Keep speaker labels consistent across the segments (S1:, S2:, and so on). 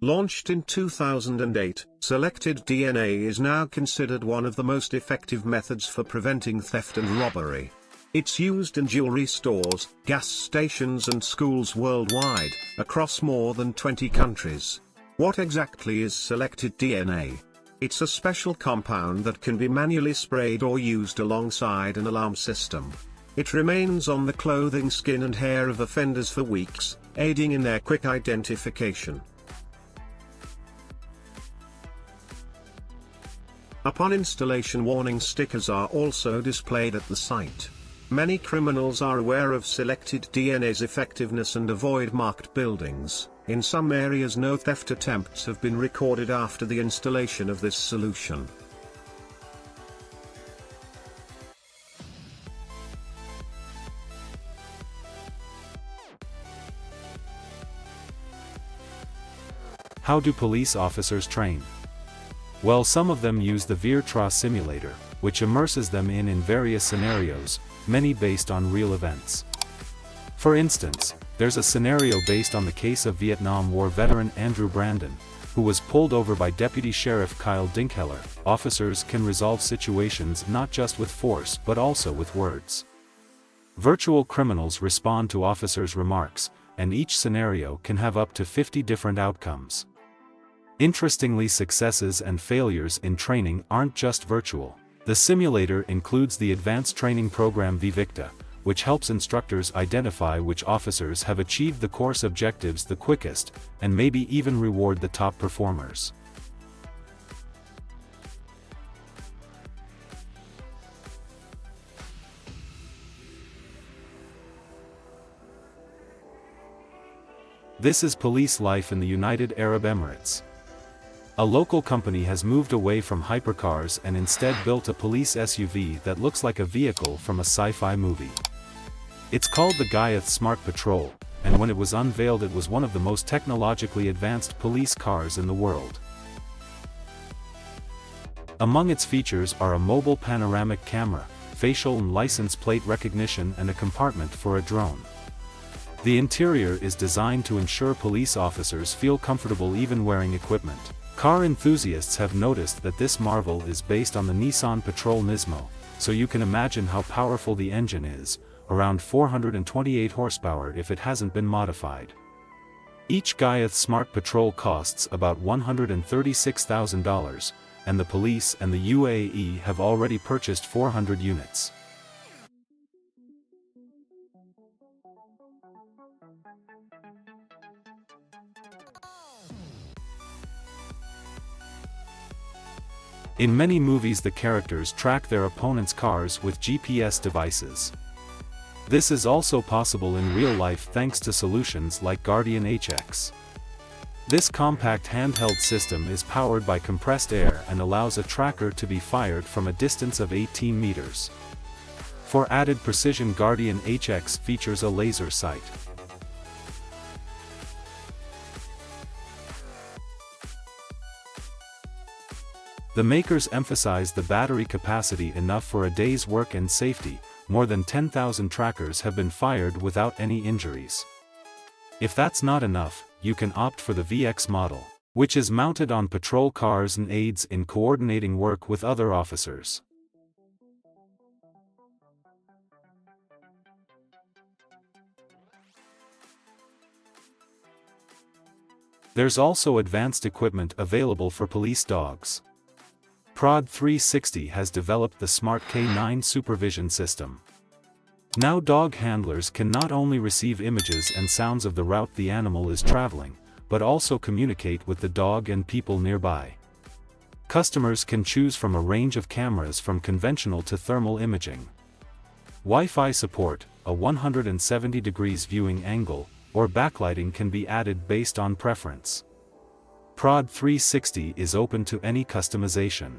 S1: Launched in 2008, selected DNA is now considered one of the most effective methods for preventing theft and robbery. It's used in jewelry stores, gas stations and schools worldwide, across more than 20 countries. What exactly is selected DNA? It's a special compound that can be manually sprayed or used alongside an alarm system. It remains on the clothing, skin and hair of offenders for weeks, aiding in their quick identification. Upon installation, warning stickers are also displayed at the site. Many criminals are aware of selected DNA's effectiveness and avoid marked buildings. In some areas, no theft attempts have been recorded after the installation of this solution.
S2: How do police officers train? Well, some of them use the VR simulator, which immerses them in various scenarios, many based on real events. For instance, there's a scenario based on the case of Vietnam War veteran Andrew Brandon, who was pulled over by Deputy Sheriff Kyle Dinkheller. Officers can resolve situations not just with force but also with words. Virtual criminals respond to officers' remarks, and each scenario can have up to 50 different outcomes. Interestingly, successes and failures in training aren't just virtual. The simulator includes the advanced training program VVicta, which helps instructors identify which officers have achieved the course objectives the quickest, and maybe even reward the top performers. This is police life in the United Arab Emirates. A local company has moved away from hypercars and instead built a police SUV that looks like a vehicle from a sci-fi movie. It's called the Guyeth Smart Patrol, and when it was unveiled, it was one of the most technologically advanced police cars in the world. Among its features are a mobile panoramic camera, facial and license plate recognition, and a compartment for a drone. The interior is designed to ensure police officers feel comfortable even wearing equipment. Car enthusiasts have noticed that this marvel is based on the Nissan Patrol Nismo, so you can imagine how powerful the engine is, around 428 horsepower if it hasn't been modified. Each Guyeth Smart Patrol costs about $136,000, and the police and the UAE have already purchased 400 units. In many movies, the characters track their opponents' cars with GPS devices. This is also possible in real life thanks to solutions like Guardian HX. This compact handheld system is powered by compressed air and allows a tracker to be fired from a distance of 18 meters. For added precision, Guardian HX features a laser sight. The makers emphasize the battery capacity enough for a day's work and safety. More than 10,000 trackers have been fired without any injuries. If that's not enough, you can opt for the VX model, which is mounted on patrol cars and aids in coordinating work with other officers. There's also advanced equipment available for police dogs. Prod 360 has developed the Smart K9 supervision system. Now dog handlers can not only receive images and sounds of the route the animal is traveling, but also communicate with the dog and people nearby. Customers can choose from a range of cameras from conventional to thermal imaging, Wi-Fi support, a 170 degrees viewing angle, or backlighting can be added based on preference. Prod 360 is open to any customization.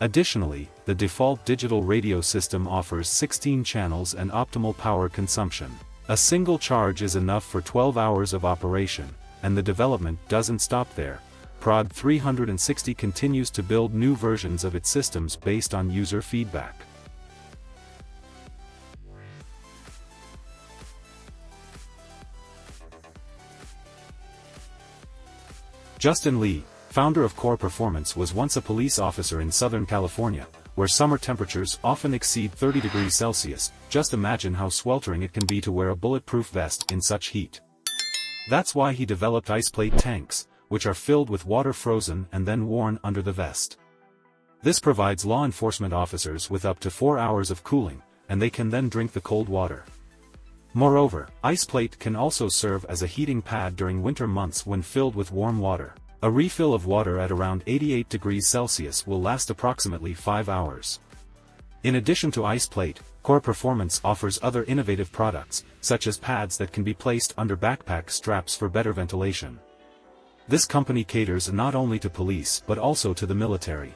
S2: Additionally, the default digital radio system offers 16 channels and optimal power consumption. A single charge is enough for 12 hours of operation, and the development doesn't stop there. Prod 360 continues to build new versions of its systems based on user feedback. Justin Lee, founder of Core Performance, was once a police officer in Southern California, where summer temperatures often exceed 30 degrees Celsius. Just imagine how sweltering it can be to wear a bulletproof vest in such heat. That's why he developed ice plate tanks, which are filled with water frozen and then worn under the vest. This provides law enforcement officers with up to 4 hours of cooling, and they can then drink the cold water. Moreover, ice plate can also serve as a heating pad during winter months when filled with warm water. A refill of water at around 88 degrees Celsius will last approximately 5 hours. In addition to ice plate, Core Performance offers other innovative products, such as pads that can be placed under backpack straps for better ventilation. This company caters not only to police but also to the military.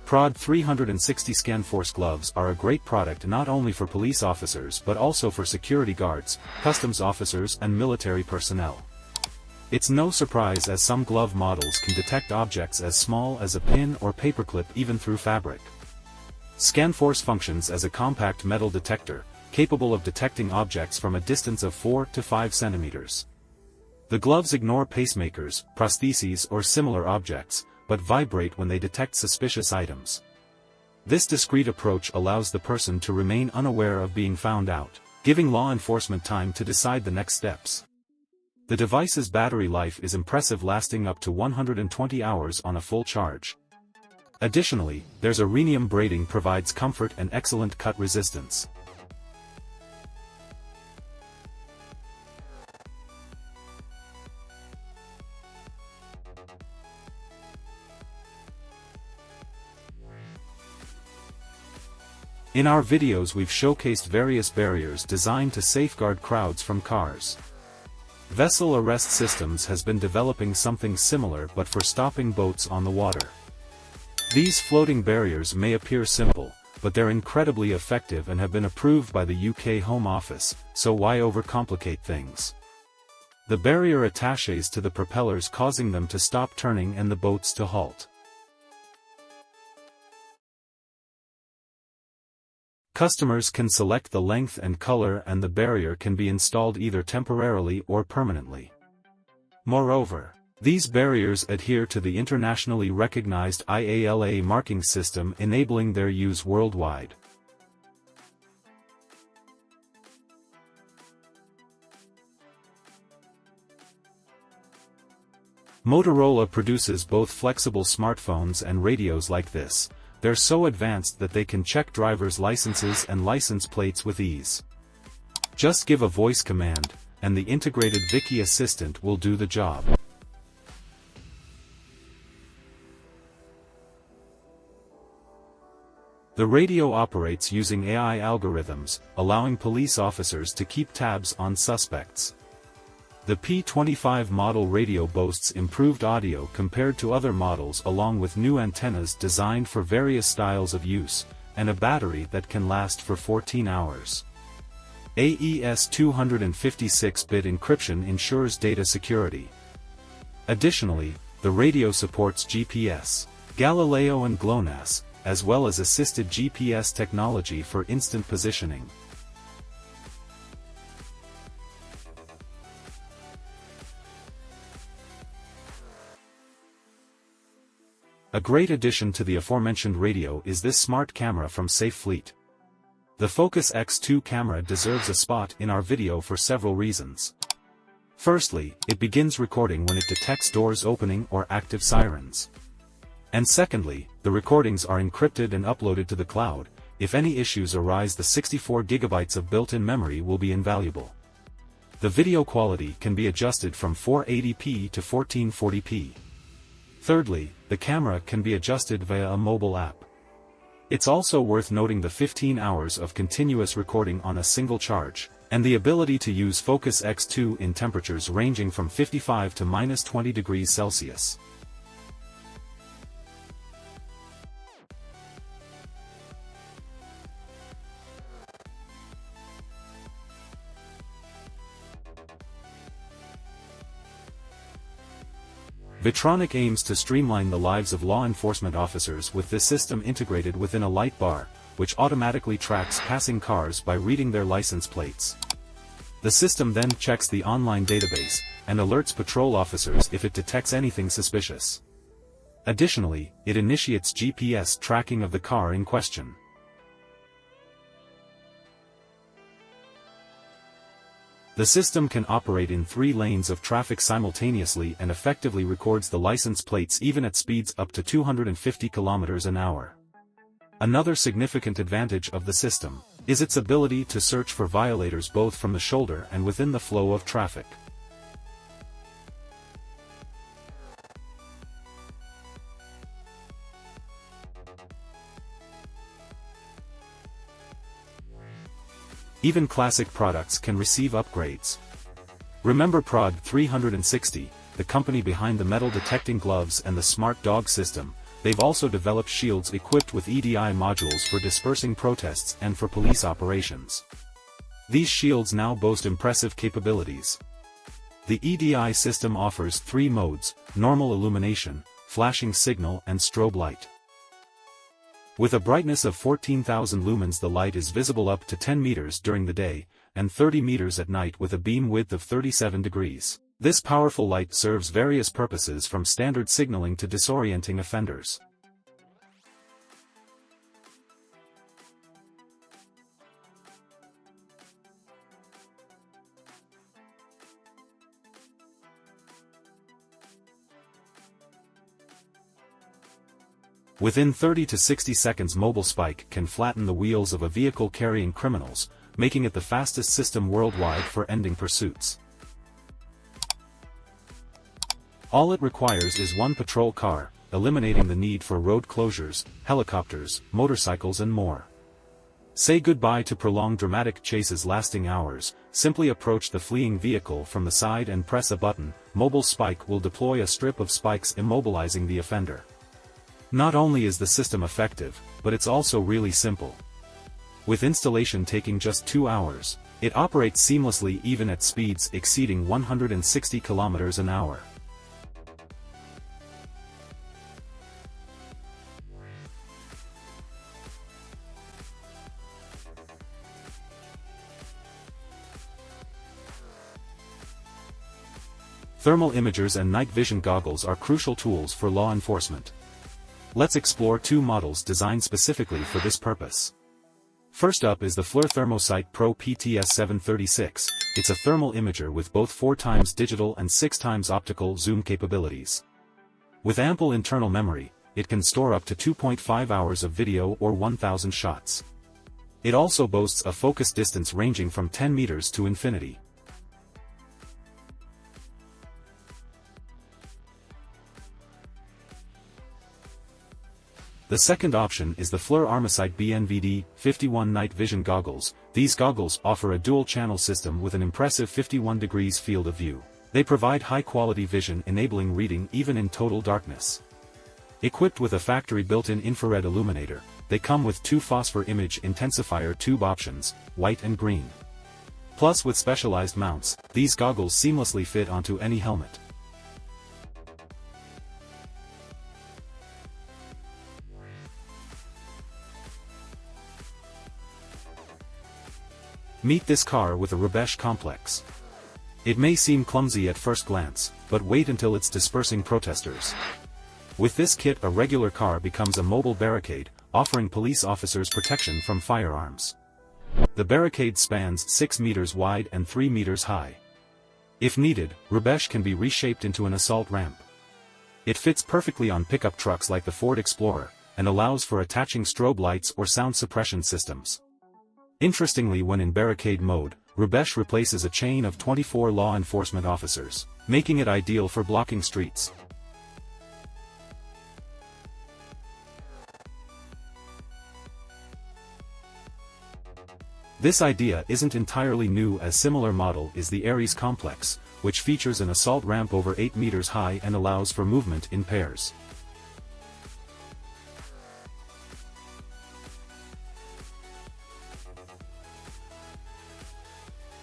S2: Prod 360 ScanForce gloves are a great product not only for police officers but also for security guards, customs officers and military personnel. It's no surprise as some glove models can detect objects as small as a pin or paperclip even through fabric. ScanForce functions as a compact metal detector, capable of detecting objects from a distance of 4 to 5 centimeters. The gloves ignore pacemakers, prostheses or similar objects, but vibrate when they detect suspicious items. This discreet approach allows the person to remain unaware of being found out, giving law enforcement time to decide the next steps. The device's battery life is impressive, lasting up to 120 hours on a full charge. Additionally, there's a rhenium braiding provides comfort and excellent cut resistance. In our videos we've showcased various barriers designed to safeguard crowds from cars. Vessel Arrest Systems has been developing something similar but for stopping boats on the water. These floating barriers may appear simple, but they're incredibly effective and have been approved by the UK Home Office, so why overcomplicate things? The barrier attaches to the propellers, causing them to stop turning and the boats to halt. Customers can select the length and color, and the barrier can be installed either temporarily or permanently. Moreover, these barriers adhere to the internationally recognized IALA marking system, enabling their use worldwide. Motorola produces both flexible smartphones and radios like this. They're so advanced that they can check driver's licenses and license plates with ease. Just give a voice command, and the integrated Vicky assistant will do the job. The radio operates using AI algorithms, allowing police officers to keep tabs on suspects. The P25 model radio boasts improved audio compared to other models, along with new antennas designed for various styles of use, and a battery that can last for 14 hours. AES 256-bit encryption ensures data security. Additionally, the radio supports GPS, Galileo and GLONASS, as well as assisted GPS technology for instant positioning. A great addition to the aforementioned radio is this smart camera from Safe Fleet. The Focus X2 camera deserves a spot in our video for several reasons. Firstly, it begins recording when it detects doors opening or active sirens. And secondly, the recordings are encrypted and uploaded to the cloud. If any issues arise, the 64 GB of built-in memory will be invaluable. The video quality can be adjusted from 480p to 1440p. Thirdly, the camera can be adjusted via a mobile app. It's also worth noting the 15 hours of continuous recording on a single charge, and the ability to use Focus X2 in temperatures ranging from 55 to -20 degrees Celsius. Vitronic aims to streamline the lives of law enforcement officers with this system integrated within a light bar, which automatically tracks passing cars by reading their license plates. The system then checks the online database, and alerts patrol officers if it detects anything suspicious. Additionally, it initiates GPS tracking of the car in question. The system can operate in 3 lanes of traffic simultaneously and effectively records the license plates even at speeds up to 250 km an hour. Another significant advantage of the system is its ability to search for violators both from the shoulder and within the flow of traffic. Even classic products can receive upgrades. Remember Prod 360, the company behind the metal detecting gloves and the smart dog system. They've also developed shields equipped with EDI modules for dispersing protests and for police operations. These shields now boast impressive capabilities. The EDI system offers 3 modes: normal illumination, flashing signal and strobe light. With a brightness of 14,000 lumens, the light is visible up to 10 meters during the day, and 30 meters at night with a beam width of 37 degrees. This powerful light serves various purposes from standard signaling to disorienting offenders. Within 30 to 60 seconds, Mobile Spike can flatten the wheels of a vehicle carrying criminals, making it the fastest system worldwide for ending pursuits. All it requires is 1 patrol car, eliminating the need for road closures, helicopters, motorcycles and more. Say goodbye to prolonged dramatic chases lasting hours. Simply approach the fleeing vehicle from the side and press a button. Mobile Spike will deploy a strip of spikes immobilizing the offender. Not only is the system effective, but it's also really simple. With installation taking just 2 hours, it operates seamlessly even at speeds exceeding 160 km an hour. Thermal imagers and night vision goggles are crucial tools for law enforcement. Let's explore 2 models designed specifically for this purpose. First up is the FLIR Thermosight Pro PTS 736. It's a thermal imager with both 4x digital and 6x optical zoom capabilities. With ample internal memory, it can store up to 2.5 hours of video or 1,000 shots. It also boasts a focus distance ranging from 10 meters to infinity. The second option is the FLIR Armasight BNVD 51 Night Vision Goggles. These goggles offer a dual-channel system with an impressive 51 degrees field of view. They provide high-quality vision, enabling reading even in total darkness. Equipped with a factory built-in infrared illuminator, they come with 2 phosphor image intensifier tube options, white and green. Plus, with specialized mounts, these goggles seamlessly fit onto any helmet. Meet this car with a Robotic complex. It may seem clumsy at first glance, but wait until it's dispersing protesters. With this kit, a regular car becomes a mobile barricade, offering police officers protection from firearms. The barricade spans 6 meters wide and 3 meters high. If needed, Robotic can be reshaped into an assault ramp. It fits perfectly on pickup trucks like the Ford Explorer, and allows for attaching strobe lights or sound suppression systems. Interestingly, when in barricade mode, Robotic replaces a chain of 24 law enforcement officers, making it ideal for blocking streets. This idea isn't entirely new, as similar model is the Ares Complex, which features an assault ramp over 8 meters high and allows for movement in pairs.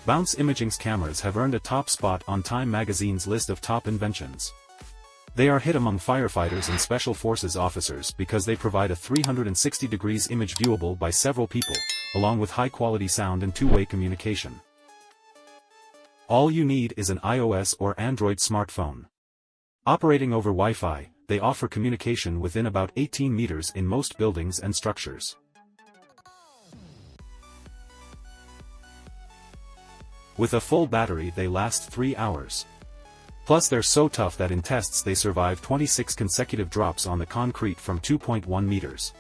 S2: Bounce Imaging's cameras have earned a top spot on Time magazine's list of top inventions. They are hit among firefighters and special forces officers because they provide a 360 degrees image viewable by several people, along with high-quality sound and two-way communication. All you need is an iOS or Android smartphone. Operating over Wi-Fi, they offer communication within about 18 meters in most buildings and structures. With a full battery they last 3 hours. Plus they're so tough that in tests they survive 26 consecutive drops on the concrete from 2.1 meters.